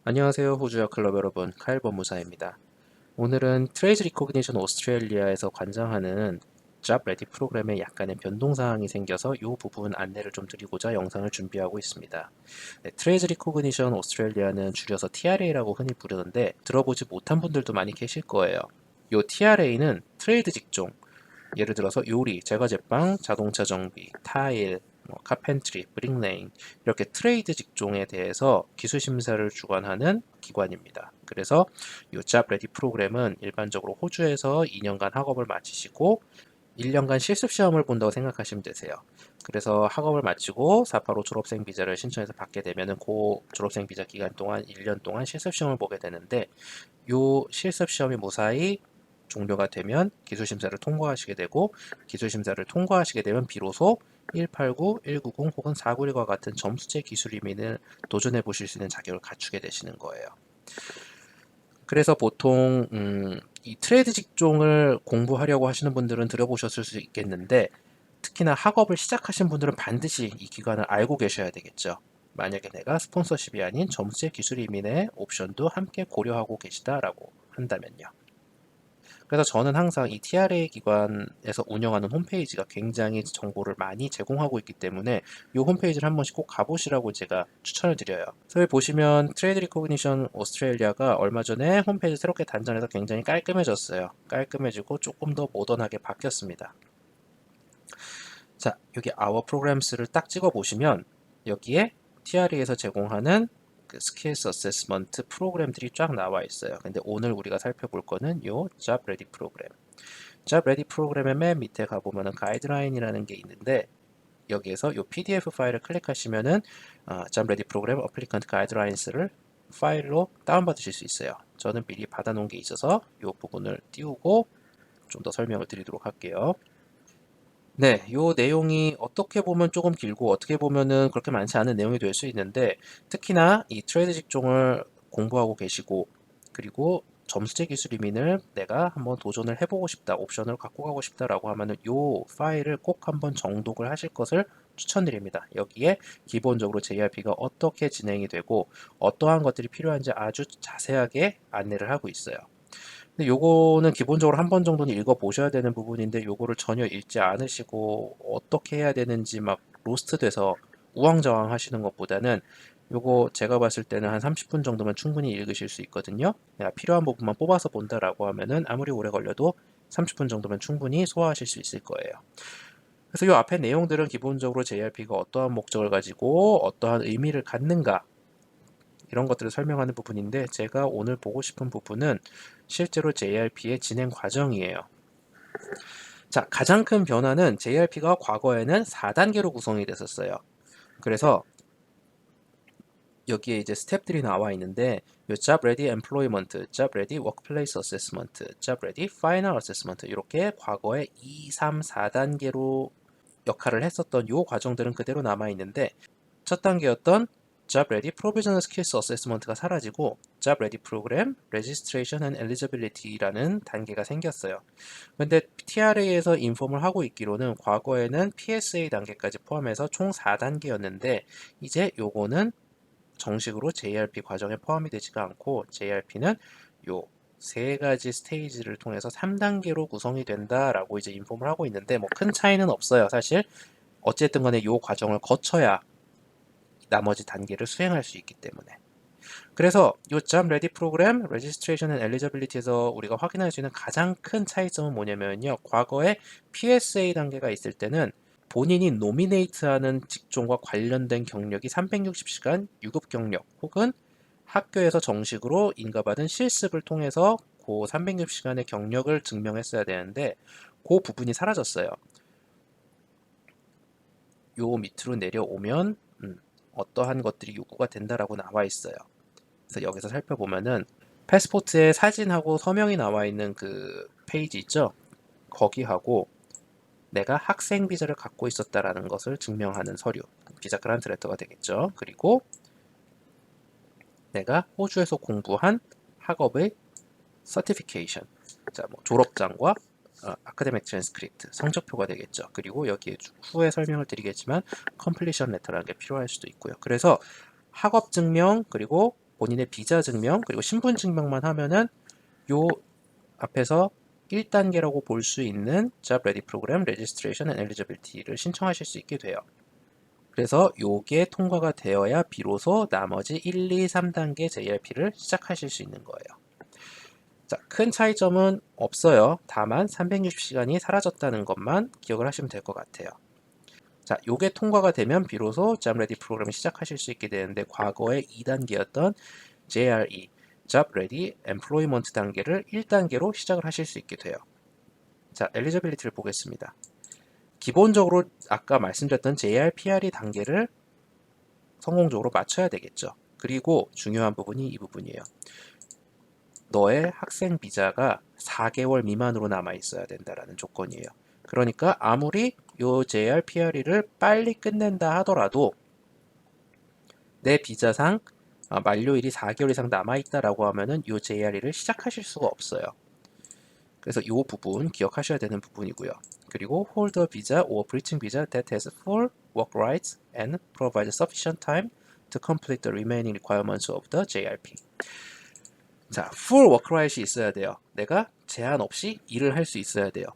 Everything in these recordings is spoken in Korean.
안녕하세요. 호주역 클럽 여러분, 카일 법무사입니다. 오늘은 트레이즈 리코그니션 오스트레일리아에서 관장하는 잡 레디 프로그램에 약간의 변동사항이 생겨서 이 부분 안내를 좀 드리고자 영상을 준비하고 있습니다. 네, 트레이즈 리코그니션 오스트레일리아는 줄여서 TRA라고 흔히 부르는데 들어보지 못한 분들도 많이 계실 거예요. 이 TRA는 트레이드 직종, 예를 들어서 요리, 제과제빵, 자동차 정비, 타일, 카펜트리, 브릭레인 이렇게 트레이드 직종에 대해서 기술 심사를 주관하는 기관입니다. 그래서 이 잡 레디 프로그램은 일반적으로 호주에서 2년간 학업을 마치시고 1년간 실습 시험을 본다고 생각하시면 되세요. 그래서 학업을 마치고 485 졸업생 비자를 신청해서 받게 되면은 그 졸업생 비자 기간 동안 1년 동안 실습 시험을 보게 되는데 이 실습 시험이 무사히 종료가 되면 기술 심사를 통과하시게 되고 기술 심사를 통과하시게 되면 비로소 189, 190 혹은 491과 같은 점수제 기술 이민을 도전해 보실 수 있는 자격을 갖추게 되시는 거예요. 그래서 보통 이 트레이드 직종을 공부하려고 하시는 분들은 들어보셨을 수 있겠는데 특히나 학업을 시작하신 분들은 반드시 이 기관을 알고 계셔야 되겠죠. 만약에 내가 스폰서십이 아닌 점수제 기술 이민의 옵션도 함께 고려하고 계시다라고 한다면요. 그래서 저는 항상 이 TRA 기관에서 운영하는 홈페이지가 굉장히 정보를 많이 제공하고 있기 때문에 이 홈페이지를 한 번씩 꼭 가보시라고 제가 추천을 드려요. 그래서 여기 보시면 트레이드 리코그니션 오스트레일리아가 얼마 전에 홈페이지 새롭게 단장해서 굉장히 깔끔해졌어요. 깔끔해지고 조금 더 모던하게 바뀌었습니다. 자, 여기 Our Programs를 딱 찍어 보시면 여기에 TRE에서 제공하는 그 스킬스 어세스먼트 프로그램들이 쫙 나와 있어요. 근데 오늘 우리가 살펴볼 거는 요 Job Ready 프로그램. Job Ready 프로그램의 맨 밑에 가보면은 가이드라인이라는 게 있는데 여기에서 요 PDF 파일을 클릭하시면은 Job Ready 프로그램 어플리컨트 가이드라인스를 파일로 다운받으실 수 있어요. 저는 미리 받아놓은 게 있어서 요 부분을 띄우고 좀 더 설명을 드리도록 할게요. 네, 요 내용이 어떻게 보면 조금 길고 어떻게 보면은 그렇게 많지 않은 내용이 될 수 있는데 특히나 이 트레이드 직종을 공부하고 계시고 그리고 점수제 기술 이민을 내가 한번 도전을 해보고 싶다, 옵션을 갖고 가고 싶다라고 하면은 요 파일을 꼭 한번 정독을 하실 것을 추천드립니다. 여기에 기본적으로 JRP가 어떻게 진행이 되고 어떠한 것들이 필요한지 아주 자세하게 안내를 하고 있어요. 근데 요거는 기본적으로 한 번 정도는 읽어 보셔야 되는 부분인데 요거를 전혀 읽지 않으시고 어떻게 해야 되는지 막 로스트 돼서 우왕좌왕 하시는 것보다는 요거 제가 봤을 때는 한 30분 정도면 충분히 읽으실 수 있거든요. 내가 필요한 부분만 뽑아서 본다라고 하면은 아무리 오래 걸려도 30분 정도면 충분히 소화하실 수 있을 거예요. 그래서 요 앞에 내용들은 기본적으로 JRP가 어떠한 목적을 가지고 어떠한 의미를 갖는가 이런 것들을 설명하는 부분인데 제가 오늘 보고 싶은 부분은 실제로 JRP의 진행 과정이에요. 자, 가장 큰 변화는 JRP가 과거에는 4단계로 구성이 됐었어요. 그래서 여기에 이제 스텝들이 나와 있는데 요 Job Ready Employment, Job Ready Workplace Assessment, Job Ready Final Assessment 이렇게 과거에 2, 3, 4단계로 역할을 했었던 요 과정들은 그대로 남아 있는데 첫 단계였던 Job Ready Provisional Skills Assessment가 사라지고 Job Ready Program, Registration and Eligibility라는 단계가 생겼어요. 근데 TRA에서 인폼을 하고 있기로는 과거에는 PSA 단계까지 포함해서 총 4단계였는데 이제 요거는 정식으로 JRP 과정에 포함이 되지가 않고 JRP는 요 세 가지 스테이지를 통해서 3단계로 구성이 된다라고 이제 인폼을 하고 있는데 뭐 큰 차이는 없어요. 사실 어쨌든 간에 요 과정을 거쳐야 나머지 단계를 수행할 수 있기 때문에. 그래서 요 Job Ready 프로그램, Registration and Eligibility에서 우리가 확인할 수 있는 가장 큰 차이점은 뭐냐면요. 과거에 PSA 단계가 있을 때는 본인이 노미네이트하는 직종과 관련된 경력이 360시간 유급 경력 혹은 학교에서 정식으로 인가받은 실습을 통해서 그 360시간의 경력을 증명했어야 되는데 그 부분이 사라졌어요. 요 밑으로 내려오면 어떠한 것들이 요구가 된다라고 나와 있어요. 그래서 여기서 살펴보면은 패스포트에 사진하고 서명이 나와 있는 그 페이지 있죠? 거기하고 내가 학생 비자를 갖고 있었다라는 것을 증명하는 서류, 비자 그란트 레터가 되겠죠. 그리고 내가 호주에서 공부한 학업의 서티피케이션, 자, 뭐 졸업장과 아카데믹 트랜스크립트, 성적표가 되겠죠. 그리고 여기에 후에 설명을 드리겠지만 컴플리션 레터라는 게 필요할 수도 있고요. 그래서 학업 증명 그리고 본인의 비자 증명 그리고 신분 증명만 하면은 요 앞에서 1단계라고 볼 수 있는 Job Ready Program Registration and Eligibility를 신청하실 수 있게 돼요. 그래서 요게 통과가 되어야 비로소 나머지 1, 2, 3단계 JRP를 시작하실 수 있는 거예요. 자, 큰 차이점은 없어요. 다만 360시간이 사라졌다는 것만 기억을 하시면 될 것 같아요. 자, 요게 통과가 되면 비로소 Job Ready 프로그램을 시작하실 수 있게 되는데 과거의 2단계였던 JRE, Job Ready Employment 단계를 1단계로 시작을 하실 수 있게 돼요. 자, 엘리지빌리티를 보겠습니다. 기본적으로 아까 말씀드렸던 JRPRE 단계를 성공적으로 맞춰야 되겠죠. 그리고 중요한 부분이 이 부분이에요. 너의 학생 비자가 4개월 미만으로 남아 있어야 된다라는 조건이에요. 그러니까 아무리 요 JRPRE를 빨리 끝낸다 하더라도 내 비자상 만료일이 4개월 이상 남아 있다라고 하면은 요 JRE를 시작하실 수가 없어요. 그래서 이 부분 기억하셔야 되는 부분이고요. 그리고 hold a visa or bridging visa that has full work rights and provides sufficient time to complete the remaining requirements of the JRP. 자, full work right이 있어야 돼요. 내가 제한 없이 일을 할 수 있어야 돼요.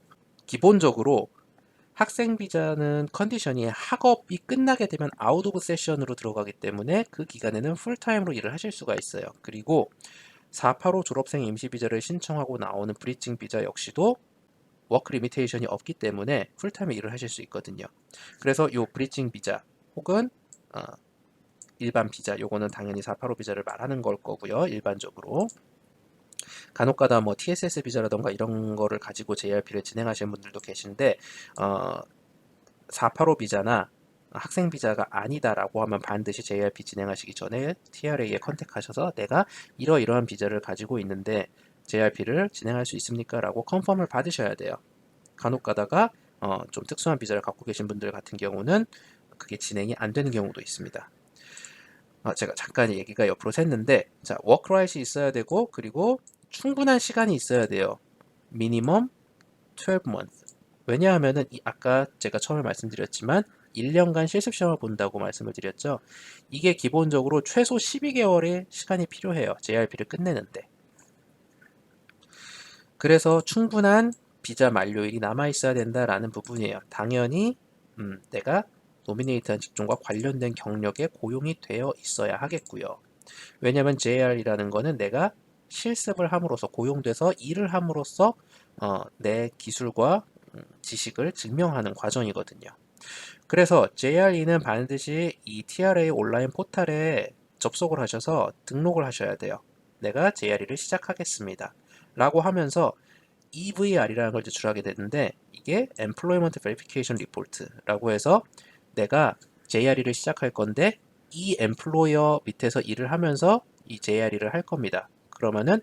기본적으로 학생 비자는 컨디션이 학업이 끝나게 되면 아웃 오브 세션으로 들어가기 때문에 그 기간에는 풀타임으로 일을 하실 수가 있어요. 그리고 485 졸업생 임시 비자를 신청하고 나오는 브리징 비자 역시도 워크 리미테이션이 없기 때문에 풀타임 일을 하실 수 있거든요. 그래서 요 브리징 비자 혹은 일반 비자, 요거는 당연히 485 비자를 말하는 걸 거고요. 일반적으로 간혹가다 뭐 TSS 비자라던가 이런 거를 가지고 JRP를 진행하시는 분들도 계신데 485 비자나 학생 비자가 아니다라고 하면 반드시 JRP 진행하시기 전에 TRA에 컨택하셔서 내가 이러이러한 비자를 가지고 있는데 JRP를 진행할 수 있습니까? 라고 컨펌을 받으셔야 돼요. 간혹 가다가 좀 특수한 비자를 갖고 계신 분들 같은 경우는 그게 진행이 안 되는 경우도 있습니다. 제가 잠깐 얘기가 옆으로 샜는데 자, 워크라이트이 있어야 되고 그리고 충분한 시간이 있어야 돼요. 미니멈 12month. 왜냐하면은 아까 제가 처음에 말씀드렸지만 1년간 실습 시험을 본다고 말씀을 드렸죠. 이게 기본적으로 최소 12개월의 시간이 필요해요. JRP를 끝내는데. 그래서 충분한 비자 만료일이 남아 있어야 된다라는 부분이에요. 당연히 내가 노미네이트한 직종과 관련된 경력에 고용이 되어 있어야 하겠고요. 왜냐하면 JR이라는 거는 내가 실습을 함으로써 고용돼서 일을 함으로써 내 기술과 지식을 증명하는 과정이거든요. 그래서 JRE는 반드시 이 TRA 온라인 포털에 접속을 하셔서 등록을 하셔야 돼요. 내가 JRE를 시작하겠습니다. 라고 하면서 EVR이라는 걸 제출하게 되는데 이게 Employment Verification Report라고 해서 내가 JRE를 시작할 건데 이 엠플로이어 밑에서 일을 하면서 이 JRE를 할 겁니다. 그러면은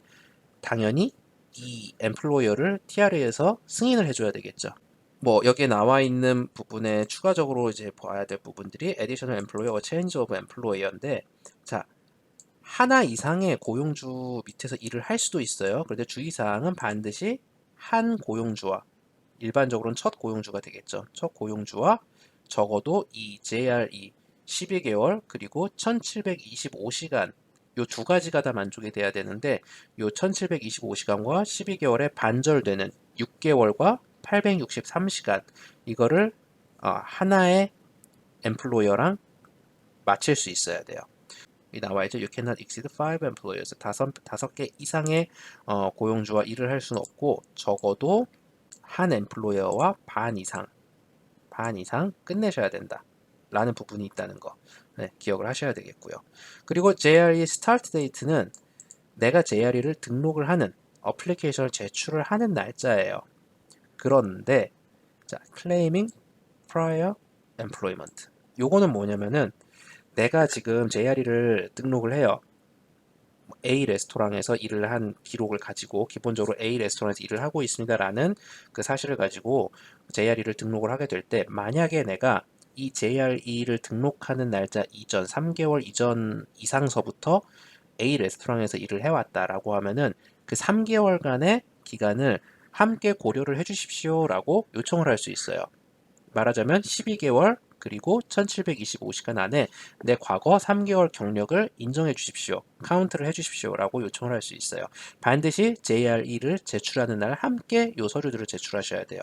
당연히 이 엠플로이어를 TRA에서 승인을 해줘야 되겠죠. 뭐 여기에 나와 있는 부분에 추가적으로 이제 봐야 될 부분들이 Additional Employer, Change of Employer인데 자 하나 이상의 고용주 밑에서 일을 할 수도 있어요. 그런데 주의사항은 반드시 한 고용주와 일반적으로는 첫 고용주가 되겠죠. 첫 고용주와 적어도 이 JRE 12개월 그리고 1725시간 요 두 가지가 다 만족이 돼야 되는데 요 1725시간과 12개월에 반절되는 6개월과 863시간 이거를 하나의 엠플로이어랑 맞출 수 있어야 돼요. 이 나와 있죠. You cannot exceed 5 employers. 다섯 개 이상의 고용주와 일을 할 수는 없고 적어도 한 엠플로이어와 반 이상 끝내셔야 된다. 라는 부분이 있다는 거 기억을 하셔야 되겠고요. 그리고 JRE 스타트 데이트는 내가 JRE를 등록을 하는 어플리케이션을 제출을 하는 날짜예요. 그런데 자, claiming prior employment. 요거는 뭐냐면은 내가 지금 JRE를 등록을 해요. A 레스토랑에서 일을 한 기록을 가지고 기본적으로 A 레스토랑에서 일을 하고 있습니다라는 그 사실을 가지고 JRE를 등록을 하게 될 때 만약에 내가 이 JRE를 등록하는 날짜 이전 3개월 이전 이상서부터 A 레스토랑에서 일을 해왔다라고 하면은 그 3개월간의 기간을 함께 고려를 해주십시오라고 요청을 할 수 있어요. 말하자면 12개월 그리고 1725시간 안에 내 과거 3개월 경력을 인정해 주십시오. 카운트를 해 주십시오. 라고 요청을 할 수 있어요. 반드시 JRE를 제출하는 날 함께 요 서류들을 제출하셔야 돼요.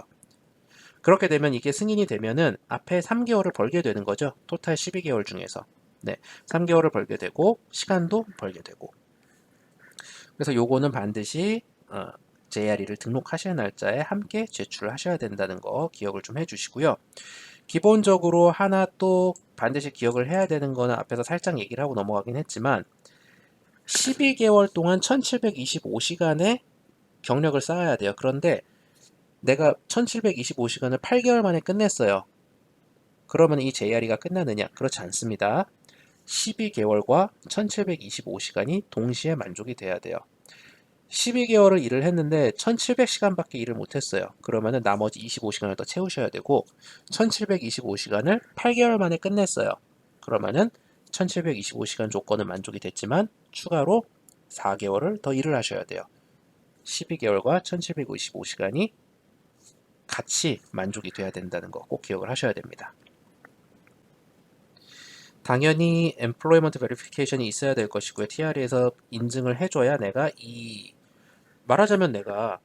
그렇게 되면 이게 승인이 되면은 앞에 3개월을 벌게 되는 거죠. 토탈 12개월 중에서. 네, 3개월을 벌게 되고 시간도 벌게 되고. 그래서 요거는 반드시 JRE를 등록하실 날짜에 함께 제출을 하셔야 된다는 거 기억을 좀 해주시고요. 기본적으로 하나 또 반드시 기억을 해야 되는 거는 앞에서 살짝 얘기를 하고 넘어가긴 했지만 12개월 동안 1725시간의 경력을 쌓아야 돼요. 그런데 내가 1725시간을 8개월 만에 끝냈어요. 그러면 이 JRE가 끝나느냐? 그렇지 않습니다. 12개월과 1725시간이 동시에 만족이 돼야 돼요. 12개월을 일을 했는데 1700시간밖에 일을 못했어요. 그러면은 나머지 25시간을 더 채우셔야 되고 1725시간을 8개월 만에 끝냈어요. 그러면은 1725시간 조건은 만족이 됐지만 추가로 4개월을 더 일을 하셔야 돼요. 12개월과 1725시간이 같이 만족이 돼야 된다는 거 꼭 기억을 하셔야 됩니다. 당연히 Employment Verification이 있어야 될 것이고요. TR에서 인증을 해줘야 내가 말하자면 내가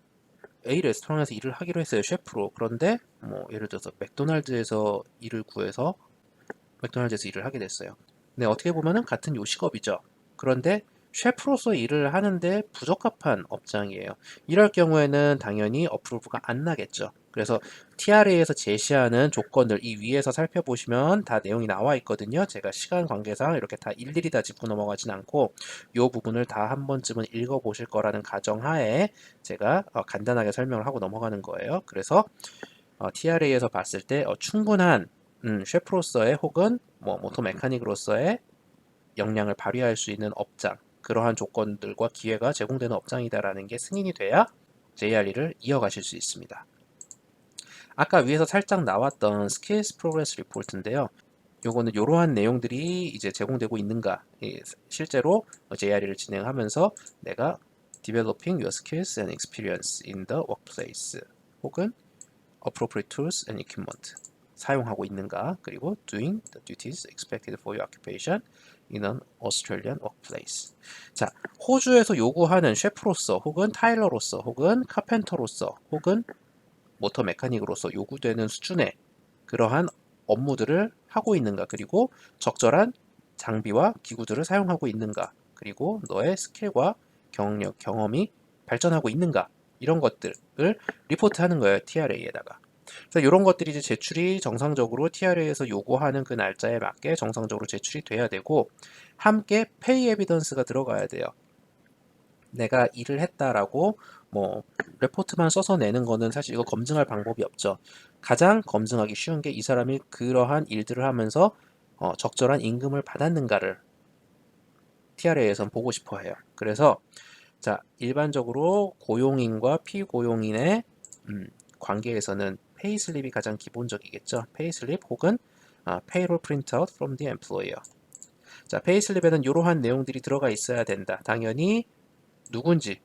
A 레스토랑에서 일을 하기로 했어요. 셰프로. 그런데 뭐 예를 들어서 맥도날드에서 일을 구해서 맥도날드에서 일을 하게 됐어요. 근데 어떻게 보면은 같은 요식업이죠. 그런데 셰프로서 일을 하는데 부적합한 업장이에요. 이럴 경우에는 당연히 어프로브가 안 나겠죠. 그래서 TRA에서 제시하는 조건들 이 위에서 살펴보시면 다 내용이 나와 있거든요. 제가 시간 관계상 이렇게 다 일일이 다 짚고 넘어가진 않고 이 부분을 다 한 번쯤은 읽어보실 거라는 가정하에 제가 간단하게 설명을 하고 넘어가는 거예요. 그래서 TRA에서 봤을 때 충분한 셰프로서의 혹은 뭐 모터 메카닉으로서의 역량을 발휘할 수 있는 업장, 그러한 조건들과 기회가 제공되는 업장이다라는 게 승인이 돼야 JRE를 이어가실 수 있습니다. 아까 위에서 살짝 나왔던 Skills Progress Report인데요. 요거는 이러한 내용들이 이제 제공되고 있는가, 실제로 JRE를 진행하면서 내가 Developing your skills and experience in the workplace 혹은 appropriate tools and equipment 사용하고 있는가, 그리고 doing the duties expected for your occupation in an Australian workplace. 자, 호주에서 요구하는 셰프로서 혹은 타일러로서 혹은 카펜터로서 혹은 모터 메카닉으로서 요구되는 수준의 그러한 업무들을 하고 있는가, 그리고 적절한 장비와 기구들을 사용하고 있는가, 그리고 너의 스킬과 경력, 경험이 발전하고 있는가, 이런 것들을 리포트하는 거예요, TRA에다가. 그래서 이런 것들이 이제 제출이 정상적으로 TRA에서 요구하는 그 날짜에 맞게 정상적으로 제출이 돼야 되고, 함께 페이 에비던스가 들어가야 돼요. 내가 일을 했다라고 뭐 레포트만 써서 내는 거는 사실 이거 검증할 방법이 없죠. 가장 검증하기 쉬운 게 이 사람이 그러한 일들을 하면서 적절한 임금을 받았는가를 TRA에선 보고 싶어 해요. 그래서 자, 일반적으로 고용인과 피고용인의 관계에서는 페이슬립이 가장 기본적이겠죠. 페이슬립 혹은 payroll printout from the employer. 자, 페이슬립에는 이러한 내용들이 들어가 있어야 된다. 당연히 누군지,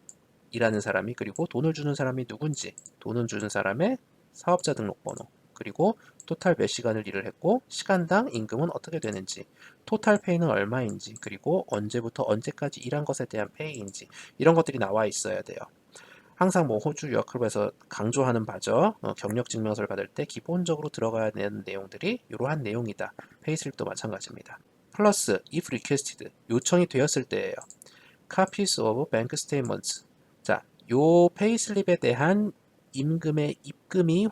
일하는 사람이, 그리고 돈을 주는 사람이 누군지, 돈을 주는 사람의 사업자 등록번호, 그리고 토탈 몇 시간을 일을 했고 시간당 임금은 어떻게 되는지, 토탈 페이는 얼마인지, 그리고 언제부터 언제까지 일한 것에 대한 페이인지, 이런 것들이 나와 있어야 돼요. 항상 뭐 호주 유학클럽에서 강조하는 바죠. 경력 증명서를 받을 때 기본적으로 들어가야 되는 내용들이 이러한 내용이다. 페이슬립도 마찬가지입니다. 플러스 if requested, 요청이 되었을 때예요. copies of bank statements. 자, 요 페이슬립에 대한 임금의 입금이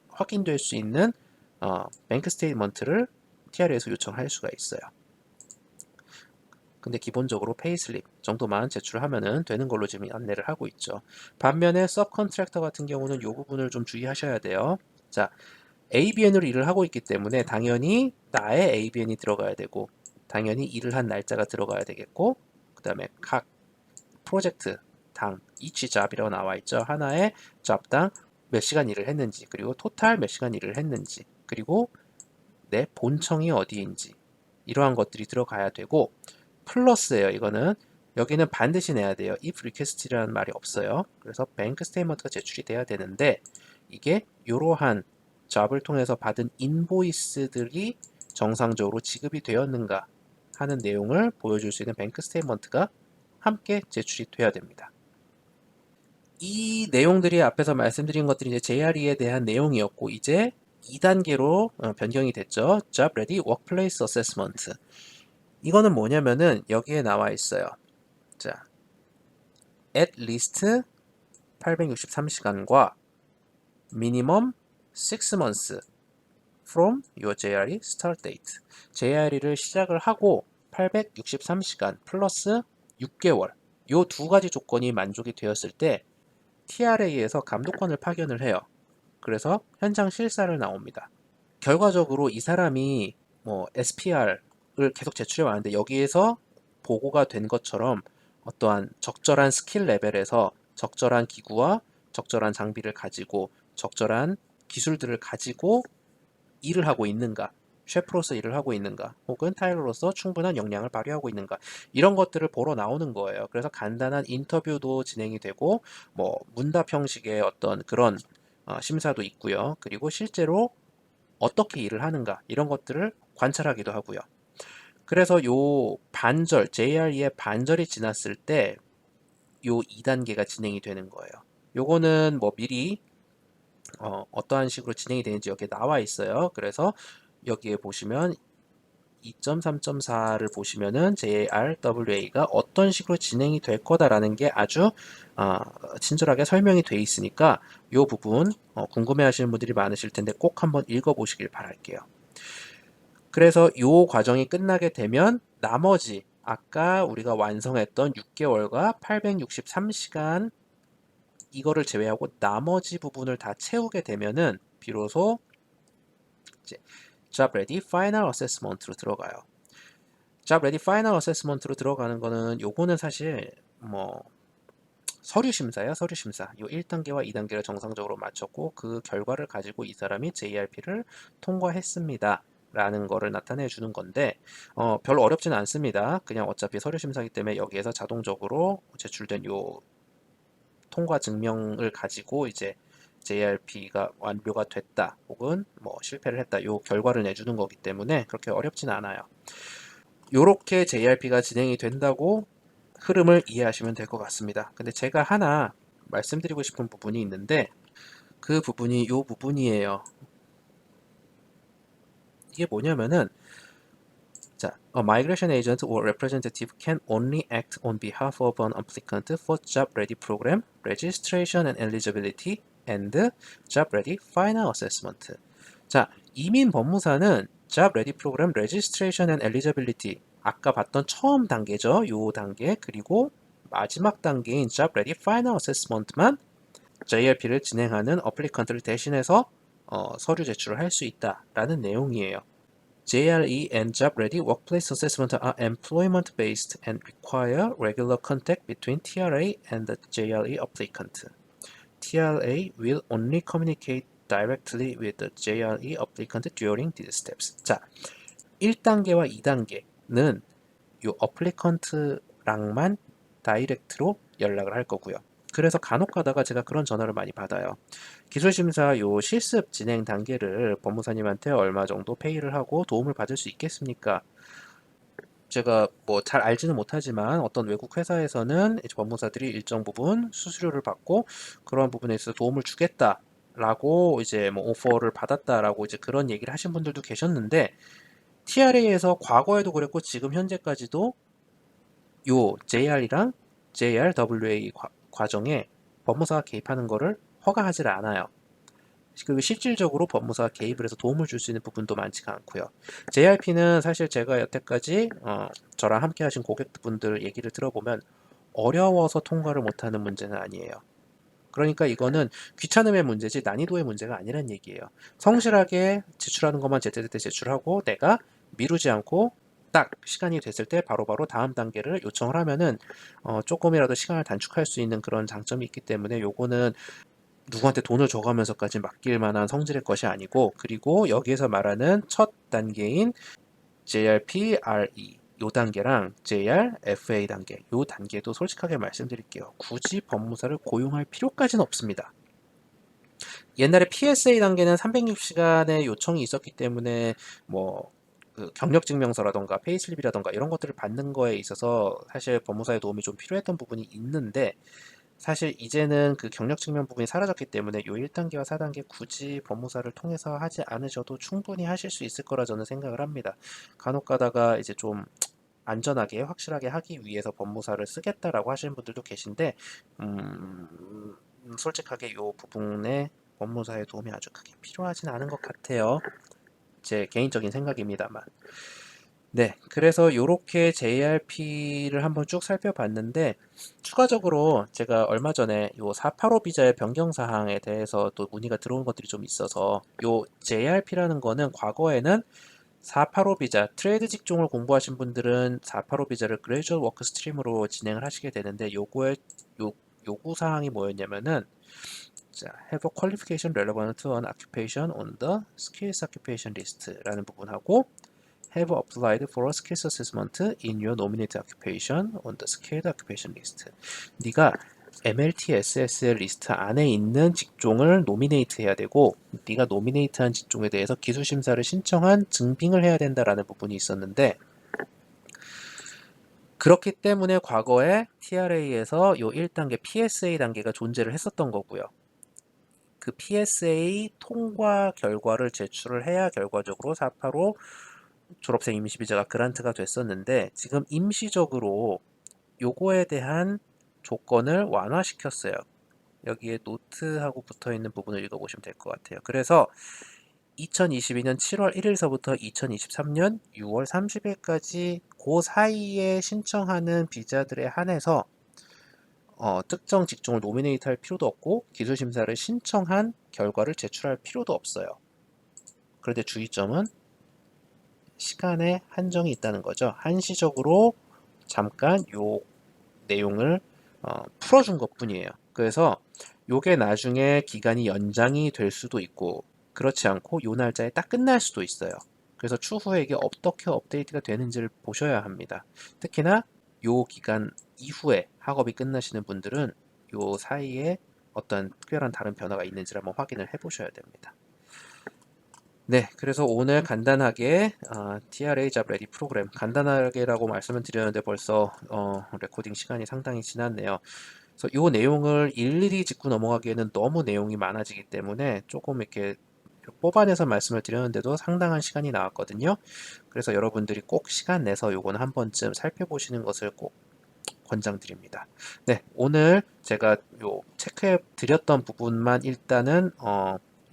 확인될 수 있는 뱅크 스테이트먼트를 TR에서 요청할 수가 있어요. 근데 기본적으로 페이슬립 정도만 제출하면 되는 걸로 지금 안내를 하고 있죠. 반면에 서브컨트랙터 같은 경우는 이 부분을 좀 주의하셔야 돼요. 자, ABN으로 일을 하고 있기 때문에 당연히 나의 ABN이 들어가야 되고, 당연히 일을 한 날짜가 들어가야 되겠고, 그 다음에 각 프로젝트 당 each job이라고 나와 있죠. 하나의 job당 몇 시간 일을 했는지, 그리고 토탈 몇 시간 일을 했는지, 그리고 내 본청이 어디인지, 이러한 것들이 들어가야 되고, 플러스예요. 이거는 여기는 반드시 내야 돼요. if request라는 말이 없어요. 그래서 뱅크 스테이트먼트가 제출이 돼야 되는데, 이게 이러한 잡을 통해서 받은 인보이스들이 정상적으로 지급이 되었는가 하는 내용을 보여줄 수 있는 뱅크 스테이트먼트가 함께 제출이 돼야 됩니다. 이 내용들이 앞에서 말씀드린 것들이 이제 JRE에 대한 내용이었고, 이제 2단계로 변경이 됐죠. Job Ready Workplace Assessment. 이거는 뭐냐면은 여기에 나와 있어요. 자, at least 863시간과 minimum 6 months from your JRE start date. JRE를 시작을 하고 863시간 플러스 6개월. 요 두 가지 조건이 만족이 되었을 때 TRA에서 감독관을 파견을 해요. 그래서 현장 실사를 나옵니다. 결과적으로 이 사람이 뭐 SPR을 계속 제출해 왔는데 여기에서 보고가 된 것처럼 어떠한 적절한 스킬 레벨에서 적절한 기구와 적절한 장비를 가지고 적절한 기술들을 가지고 일을 하고 있는가, 셰프로서 일을 하고 있는가, 혹은 타일러로서 충분한 역량을 발휘하고 있는가, 이런 것들을 보러 나오는 거예요. 그래서 간단한 인터뷰도 진행이 되고 뭐 문답 형식의 어떤 그런 심사도 있고요. 그리고 실제로 어떻게 일을 하는가 이런 것들을 관찰하기도 하고요. 그래서 요 반절, JRE의 반절이 지났을 때 요 2단계가 진행이 되는 거예요. 요거는 뭐 미리 어떠한 식으로 진행이 되는지 여기에 나와 있어요. 그래서 여기에 보시면 2.3.4를 보시면은 JRWA가 어떤 식으로 진행이 될 거다라는 게 아주 친절하게 설명이 돼 있으니까 이 부분 궁금해 하시는 분들이 많으실 텐데 꼭 한번 읽어보시길 바랄게요. 그래서 이 과정이 끝나게 되면 나머지 아까 우리가 완성했던 6개월과 863시간 이거를 제외하고 나머지 부분을 다 채우게 되면은 비로소 이제 Job Ready Final Assessment로 들어가요. Job Ready Final Assessment로 들어가는 거는 요거는 사실 뭐 서류 심사예요, 서류 심사. 요 1단계와 2단계를 정상적으로 마쳤고 그 결과를 가지고 이 사람이 JRP를 통과했습니다. 라는 거를 나타내 주는 건데 별로 어렵지는 않습니다. 그냥 어차피 서류 심사이기 때문에 여기에서 자동적으로 제출된 요 통과 증명을 가지고 이제 JRP가 완료가 됐다 혹은 뭐 실패를 했다 요 결과를 내주는 거기 때문에 그렇게 어렵지는 않아요. 요렇게 JRP가 진행이 된다고 흐름을 이해하시면 될 것 같습니다. 근데 제가 하나 말씀드리고 싶은 부분이 있는데 그 부분이 요 부분이에요. 이게 뭐냐면은 자, a migration agent or representative can only act on behalf of an applicant for job ready program, registration and eligibility, and job ready final assessment. 자, 이민 법무사는 job ready program, registration and eligibility 아까 봤던 처음 단계죠. 요 단계 그리고 마지막 단계인 job ready final assessment만 JRP를 진행하는 어플리컨트를 대신해서 서류 제출을 할 수 있다라는 내용이에요. JRE and Job Ready Workplace Assessment are employment-based and require regular contact between TRA and the JRE applicant. TRA will only communicate directly with the JRE applicant during these steps. 자, 1단계와 2단계는 이 어플리컨트랑만 다이렉트로 연락을 할 거고요. 그래서 간혹 가다가 제가 그런 전화를 많이 받아요. 기술심사 요 실습 진행 단계를 법무사님한테 얼마 정도 페이를 하고 도움을 받을 수 있겠습니까? 제가 뭐 잘 알지는 못하지만 어떤 외국 회사에서는 이제 법무사들이 일정 부분 수수료를 받고 그러한 부분에 있어서 도움을 주겠다라고 이제 뭐 오퍼를 받았다라고 이제 그런 얘기를 하신 분들도 계셨는데 TRA에서 과거에도 그랬고 지금 현재까지도 요 JR이랑 JRWA 과정에 법무사가 개입하는 거를 허가하지 않아요. 그리고 실질적으로 법무사가 개입을 해서 도움을 줄 수 있는 부분도 많지가 않고요. JRP는 사실 제가 여태까지 저랑 함께 하신 고객분들 얘기를 들어보면 어려워서 통과를 못하는 문제는 아니에요. 그러니까 이거는 귀찮음의 문제지 난이도의 문제가 아니란 얘기예요. 성실하게 제출하는 것만 제때제때 제출하고 내가 미루지 않고 딱 시간이 됐을 때 바로바로 다음 단계를 요청을 하면은 조금이라도 시간을 단축할 수 있는 그런 장점이 있기 때문에 요거는 누구한테 돈을 줘가면서까지 맡길 만한 성질의 것이 아니고 그리고 여기에서 말하는 첫 단계인 JRPRE 요 단계랑 JRFA 단계 요 단계도 솔직하게 말씀드릴게요. 굳이 법무사를 고용할 필요까지는 없습니다. 옛날에 PSA 단계는 360시간의 요청이 있었기 때문에 뭐 그 경력증명서라던가 페이슬립이라던가 이런 것들을 받는 거에 있어서 사실 법무사의 도움이 좀 필요했던 부분이 있는데, 사실 이제는 그 경력 증명 부분이 사라졌기 때문에 요 1단계와 4단계 굳이 법무사를 통해서 하지 않으셔도 충분히 하실 수 있을 거라 저는 생각을 합니다. 간혹 가다가 이제 좀 안전하게 확실하게 하기 위해서 법무사를 쓰겠다라고 하시는 분들도 계신데, 솔직하게 요 부분에 법무사의 도움이 아주 크게 필요하진 않은 것 같아요. 제 개인적인 생각입니다만. 네, 그래서 요렇게 JRP를 한번 쭉 살펴봤는데, 추가적으로 제가 얼마 전에 요 485 비자의 변경 사항에 대해서 또 문의가 들어온 것들이 좀 있어서, 요 JRP라는 거는 과거에는 485 비자, 트레이드 직종을 공부하신 분들은 485 비자를 그레이주얼 워크 스트림으로 진행을 하시게 되는데, 요거의 요, 요구 사항이 뭐였냐면은, 자, have a qualification relevant to an occupation on the skills occupation list라는 부분하고, have applied for a skills assessment in your nominated occupation on the skilled occupation list. 네가 MLTSS 리스트 안에 있는 직종을 노미네이트 해야 되고, 네가 노미네이트한 직종에 대해서 기술 심사를 신청한 증빙을 해야 된다라는 부분이 있었는데, 그렇기 때문에 과거에 TRA에서 요 1단계 PSA 단계가 존재를 했었던 거고요. 그 PSA 통과 결과를 제출을 해야 결과적으로 485 졸업생 임시 비자가 그란트가 됐었는데, 지금 임시적으로 요거에 대한 조건을 완화시켰어요. 여기에 노트하고 붙어 있는 부분을 읽어보시면 될 것 같아요. 그래서 2022년 7월 1일서부터 2023년 6월 30일까지 그 사이에 신청하는 비자들에 한해서 특정 직종을 노미네이트 할 필요도 없고 기술 심사를 신청한 결과를 제출할 필요도 없어요. 그런데 주의점은 시간에 한정이 있다는 거죠. 한시적으로 잠깐 요 내용을 풀어준 것 뿐이에요. 그래서 요게 나중에 기간이 연장이 될 수도 있고, 그렇지 않고 요 날짜에 딱 끝날 수도 있어요. 그래서 추후에 이게 어떻게 업데이트가 되는지를 보셔야 합니다. 특히나 요 기간 이후에 학업이 끝나시는 분들은 요 사이에 어떤 특별한 다른 변화가 있는지를 한번 확인을 해 보셔야 됩니다. 네, 그래서 오늘 간단하게 TRA 잡 레디 프로그램 간단하게라고 말씀을 드렸는데 벌써 레코딩 시간이 상당히 지났네요. 그래서 이 내용을 일일이 짚고 넘어가기에는 너무 내용이 많아지기 때문에 조금 이렇게 뽑아내서 말씀을 드렸는데도 상당한 시간이 나왔거든요. 그래서 여러분들이 꼭 시간 내서 요거는 한 번쯤 살펴보시는 것을 꼭 권장드립니다. 네, 오늘 제가 요 체크해 드렸던 부분만 일단은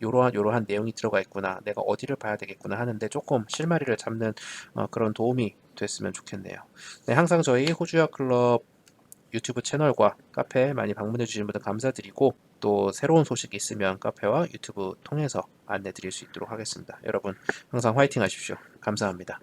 요러한 내용이 들어가 있구나, 내가 어디를 봐야 되겠구나 하는데 조금 실마리를 잡는 그런 도움이 됐으면 좋겠네요. 네, 항상 저희 호주야 클럽 유튜브 채널과 카페 많이 방문해 주신 분들 감사드리고, 또 새로운 소식이 있으면 카페와 유튜브 통해서 안내 드릴 수 있도록 하겠습니다. 여러분 항상 화이팅 하십시오. 감사합니다.